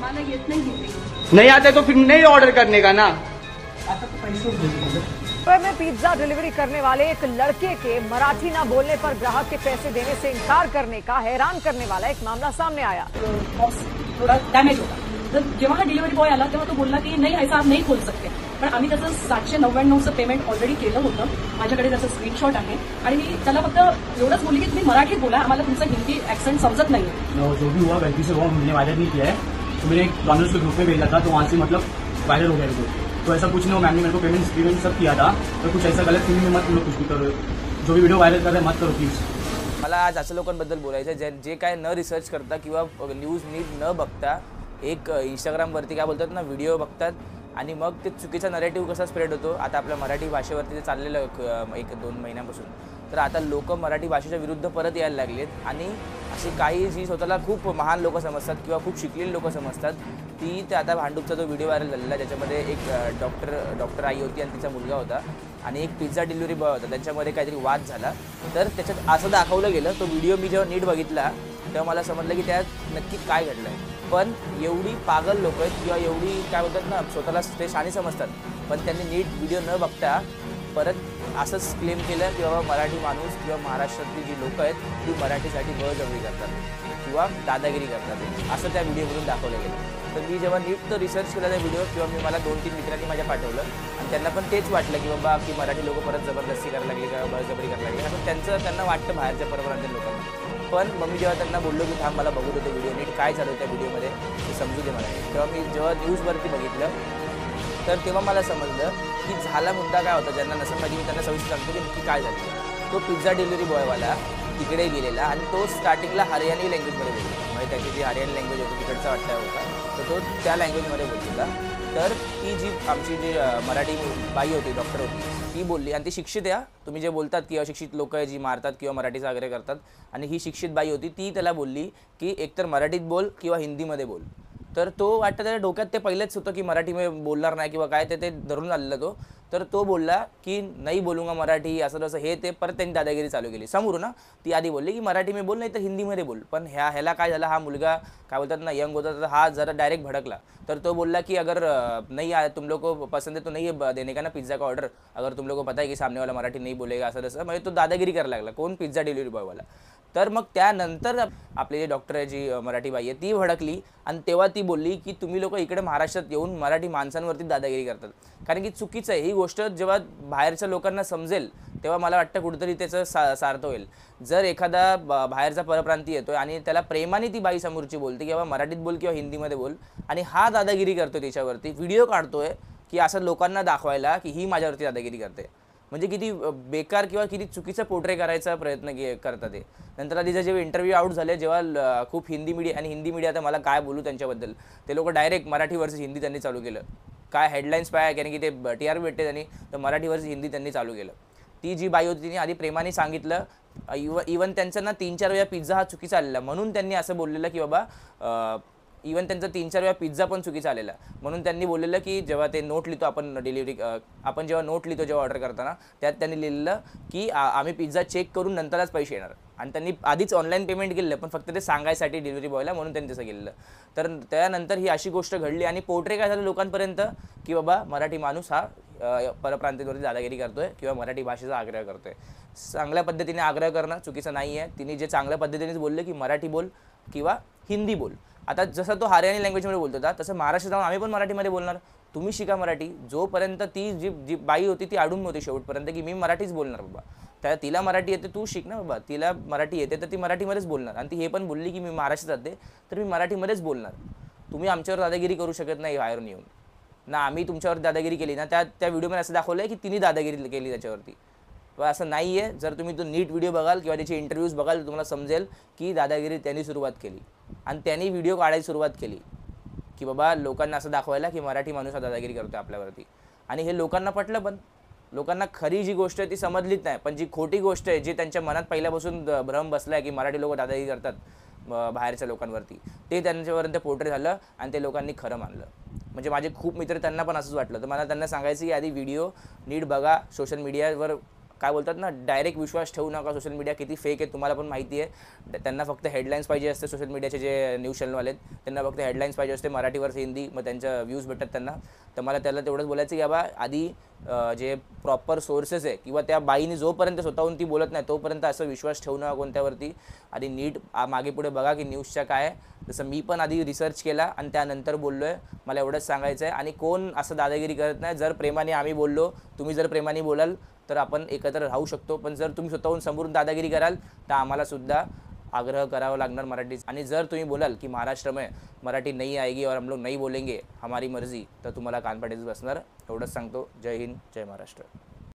मला येत नाही हिंदी। नहीं आते तो फिर नहीं ऑर्डर करने का ना। आता तो पैसे मुंबई में पिज्जा डिलीवरी करने वाले एक लड़के के मराठी ना बोलने पर ग्राहक के पैसे देने से इनकार करने का हैरान करने वाला एक मामला सामने आया। थोड़ा डॅमेज होता, तर जेव्हा हा डिलिव्हरी बॉय आला तेव्हा तो बोलला की नाही ऐसा आप नहीं खोल सकते, पण आम्ही त्याचं 799चं पेमेंट ऑलरेडी केलं होतं। माझ्याकडे त्याचं स्क्रीनशॉट आहे आणि मी त्याला फक्त एवढंच बोलली की तुम्ही मराठीत बोला, आम्हाला तुमचं हिंदी ऍक्सेंट समजत नाहीये। जो भी हुआ गलती से वो हमने वायरल नहीं किया है, तो मैंने एक डॉनर्स के ग्रुप में भेजा था, तो वहाँ से मतलब वायरल हो गया तो ऐसा कुछ नहीं हो। मैम ने मेरे को पेमेंट सब किया था, तो कुछ ऐसा गलत फिल्म में मत लोग कुछ भी करो, जो भी वीडियो वायरल कर रहे हैं मत करो प्लीज। मला आज अशा लोकांबद्दल बोलायचं जे काय न रिसर्च करता किंवा न्यूज नीट न बघता एक इंस्टाग्रामवरती काय बोलतात ना व्हिडिओ बघतात आणि मग ते चुकीचा नरेटिव्ह कसा स्प्रेड होतो। आता आपल्या मराठी भाषेवरती ते चाललेलं 1-2 महिन्यांपासून, तर आता लोक मराठी भाषेच्या विरुद्ध परत यायला लागलेत आणि अशी काही जी स्वतःला खूप महान लोक समजतात किंवा खूप शिकलेली लोक समजतात ती ते आता भांडूपचा जो व्हिडिओ व्हायरल झालेला ज्याच्यामध्ये एक डॉक्टर आई होती आणि तिचा मुलगा होता आणि एक पिझ्झा डिलिव्हरी बॉय होता, त्यांच्यामध्ये काहीतरी वाद झाला। तर त्याच्यात असं दाखवलं गेलं, तो व्हिडिओ मी जेव्हा नीट बघितला तेव्हा मला समजलं की त्यात नक्की काय घडलं आहे। पण एवढी पागल लोक आहेत किंवा एवढी काय बोलतात ना स्वतःला ते शाणी समजतात, पण त्यांनी नीट व्हिडिओ न बघता परत असंच क्लेम केलं की बाबा मराठी माणूस किंवा महाराष्ट्रातली जी लोक आहेत ती मराठीसाठी बळजबरी करतात किंवा दादागिरी करतात, असं त्या व्हिडिओमधून दाखवलं गेलं। तर मी जेव्हा नीट तर रिसर्च केला त्या व्हिडिओ किंवा मी मला 2-3 मित्रांनी माझ्या पाठवलं आणि त्यांना पण तेच वाटलं की बाबा की मराठी लोक परत जबरदस्ती करायला लागली का बळजबरी करायला लागली, असं त्यांना वाटतं बाहेरच्या परप्रांतीय लोकांना। पण मग मी जेव्हा त्यांना बोललो की थांब मला बघू दे ते व्हिडिओ नीट काय चालू त्या व्हिडिओमध्ये ते समजू दे मला, तेव्हा मी जेव्हा न्यूजवरती बघितलं तर तेव्हा मला समजलं की झाला मुद्दा काय होता। ज्यांना नसेल माहिती मी त्यांना सविस्तर सांगतो की नक्की काय झालं। तो पिझ्झा डिलिव्हरी बॉयवाला तिकडे गेलेला आणि तो स्टार्टिंगला हरियाणी लँग्वेजमध्ये बोलला, म्हणजे त्याची जी हरियाणी लँग्वेज होती तिकडचा वाटता होता, तर तो त्या लँग्वेजमध्ये बोलला। तर ती जी आमची जी मराठी बाई होती डॉक्टर होती ती बोलली आणि ती शिक्षित आहे, तुम्ही जे बोलतात की अशिक्षित लोक आहे जी मारतात किंवा मराठीचा आग्रह करतात, आणि ही शिक्षित बाई होती ती त्याला बोलली की एकतर मराठीत बोल किंवा हिंदीमध्ये बोल। तर तो वाटतं त्याच्या डोक्यात ते पहिलेच होतं की मराठीमध्ये बोलणार नाही किंवा काय ते धरून आलेलं तो, तर तो बोलला की नाही बोलूंगा मराठी असं तसं हे ते, परत त्यांनी दादागिरी चालू केली समोरून ना। ती आधी बोलली की मराठी में बोल नाही तर हिंदीमध्ये बोल, पण ह्याला काय झालं, हा मुलगा काय बोलतात ना यंग होता तर हा जरा डायरेक्ट भडकला। तर तो बोलला कि अगर नहीं आया तुम लोग को पसंद है तो नहीं देने का ना पिज्ज़ा का ऑर्डर, अगर तुम लोग को पता है कि सामने वाला मराठी नहीं बोलेगा असं तसं, म्हणजे तो दादागिरी करायला लागला। कोण? पिझ्झा डिलिव्हरी बॉयवाला। तर मग त्यानंतर आपले जे डॉक्टर आहे जी मराठी बाई आहे ती भडकली आणि तेव्हा ती बोलली की तुम्ही लोक इकडे महाराष्ट्रात येऊन मराठी माणसांवरती दादागिरी करतात, कारण की चुकीचं आहे। ही गोष्ट जेव्हा बाहेरच्या लोकांना समजेल तेव्हा मला वाटतं कुठेतरी त्याचं सार्थ होईल। जर एखादा बाहेरचा परप्रांती येतोय आणि त्याला प्रेमाने ती बाई समोरची बोलते की बाबा मराठीत बोल किंवा हिंदीमध्ये बोल आणि हा दादागिरी करतोय त्याच्यावरती व्हिडिओ काढतोय की असं लोकांना दाखवायला की ही माझ्यावरती दादागिरी करते, म्हणजे किती बेकार किंवा किती चुकीचं पोर्ट्रे करायचा प्रयत्न करतात ते। नंतर तिचे जेव्हा इंटरव्ह्यू आउट झाले जेव्हा खूप हिंदी मीडिया आणि हिंदी मीडिया, आता मला काय बोलू त्यांच्याबद्दल, ते लोक डायरेक्ट मराठी वर्सेस हिंदी त्यांनी चालू केलं। काय हेडलाईन्स पाय कारण की ते TRP भेटते त्यांनी, तर मराठी वर्सेस हिंदी त्यांनी चालू केलं। ती जी बाई होती तिने आधी प्रेमाने सांगितलं, इवन त्यांचं ना 3-4 वेळा पिझ्झा हा चुकीचा आलेला म्हणून त्यांनी असं बोललेलं की बाबा इवन त्यांचा 3-4 वेळा पिझ्झा पण चुकीचा आलेला, म्हणून त्यांनी बोललेलं की जेव्हा ते नोट लिहितो आपण आपण जेव्हा नोट लिहितो जेव्हा ऑर्डर करताना त्यात त्यांनी लिहिलेलं की आम्ही पिझ्झा चेक करून नंतरच पैसे येणार, आणि त्यांनी आधीच ऑनलाईन पेमेंट केलेलं पण फक्त ते सांगायसाठी डिलिव्हरी बॉयला, म्हणून त्यांनी तसं केलेलं। तर त्यानंतर ही अशी गोष्ट घडली आणि पोर्ट्रे काय झालं लोकांपर्यंत की बाबा मराठी माणूस हा परप्रांतीवरती दादागिरी करतोय किंवा मराठी भाषेचा आग्रह करतोय। चांगल्या पद्धतीने आग्रह करणं चुकीचं नाही आहे, तिने जे चांगल्या पद्धतीनेच बोलले की मराठी बोल किंवा हिंदी बोल। आता जसं तो हरियाणी लँग्वेजमध्ये बोलत होता तसं महाराष्ट्रात जाऊन आम्ही पण मराठीमध्ये बोलणार, तुम्ही शिका मराठी। जोपर्यंत ती जी बाई होती ती अडून होती शेवटपर्यंत की मी मराठीच बोलणार बाबा, तिला मराठी येते तू शिक ना बाबा, तिला मराठी येते तर ती मराठीमध्येच बोलणार, आणि ती हे पण बोलली की मी महाराष्ट्रात जाते तर मी मराठीमध्येच बोलणार। तुम्ही आमच्यावर दादागिरी करू शकत नाही बाहेरून येऊन ना, आम्ही तुमच्यावर दादागिरी केली ना, त्या व्हिडिओमध्ये असं दाखवलं आहे की तिने दादागिरी केली त्याच्यावरती, असं नाही आहे। जर तुम्ही तो नीट व्हिडिओ बघाल किंवा त्याचे इंटरव्ह्यूज बघाल तर तुम्हाला समजेल की दादागिरी त्यांनी सुरुवात केली आणि त्यांनी व्हिडिओ काढायला सुरुवात केली की बाबा लोकांना असं दाखवायला की मराठी माणूस हा दादागिरी करतो आपल्यावरती, आणि हे लोकांना पटलं। पण लोकांना खरी जी गोष्ट आहे ती समजलीच नाही, पण जी खोटी गोष्ट आहे जी त्यांच्या मनात पहिल्यापासून भ्रम बसला आहे की मराठी लोक दादागिरी करतात बाहेरच्या लोकांवरती, ते त्यांच्यावरती पोर्ट्रे झालं आणि ते लोकांनी खरं मानलं। म्हणजे माझे खूप मित्र त्यांना पण असंच वाटलं, तर मला त्यांना सांगायचं की आधी व्हिडिओ नीट बघा, सोशल मीडियावर काय बोलतात ना, डायरेक्ट विश्वास ठेवू नका. सोशल मीडिया किती फेक आहे तुम्हाला पण माहिती आहे. त्यांना फक्त हेडलाईन्स पाहिजे असते. सोशल मीडियाचे जे न्यूज चॅनलवाले आहेत त्यांना फक्त हेडलाईन्स पाहिजे असते, मराठीवर हिंदी, मग त्यांच्या व्ह्यूज भेटतात त्यांना. तर मला त्याला तेवढंच बोलायचं की बाबा आधी जे प्रॉपर सोर्सेस आहे किंवा त्या बाईने जोपर्यंत स्वतःहून ती बोलत नाही तोपर्यंत असं विश्वास ठेवू नका कोणत्यावरती. आधी नीट मागे पुढे बघा की न्यूजच्या काय आहे. जसं मी पण आधी रिसर्च केला आणि त्यानंतर बोललो आहे. मला एवढंच सांगायचं आहे. आणि कोण असं दादागिरी करत नाही. जर प्रेमाने आम्ही बोललो, तुम्ही जर प्रेमाने बोलाल तर आपण एकत्र राहू शकतो. पण जर तुम्ही स्वतःहून समोरून दादागिरी कराल तर आम्हालासुद्धा आग्रह करावा लागणार मराठी. आणि जर तुम्ही बोलाल की महाराष्ट्र में मराठी नहीं आएगी और हम लोग नहीं बोलेंगे हमारी मर्जी, तर तुम्हाला कान पाडीच बसणार. एवढंच सांगतो. जय हिंद, जय महाराष्ट्र.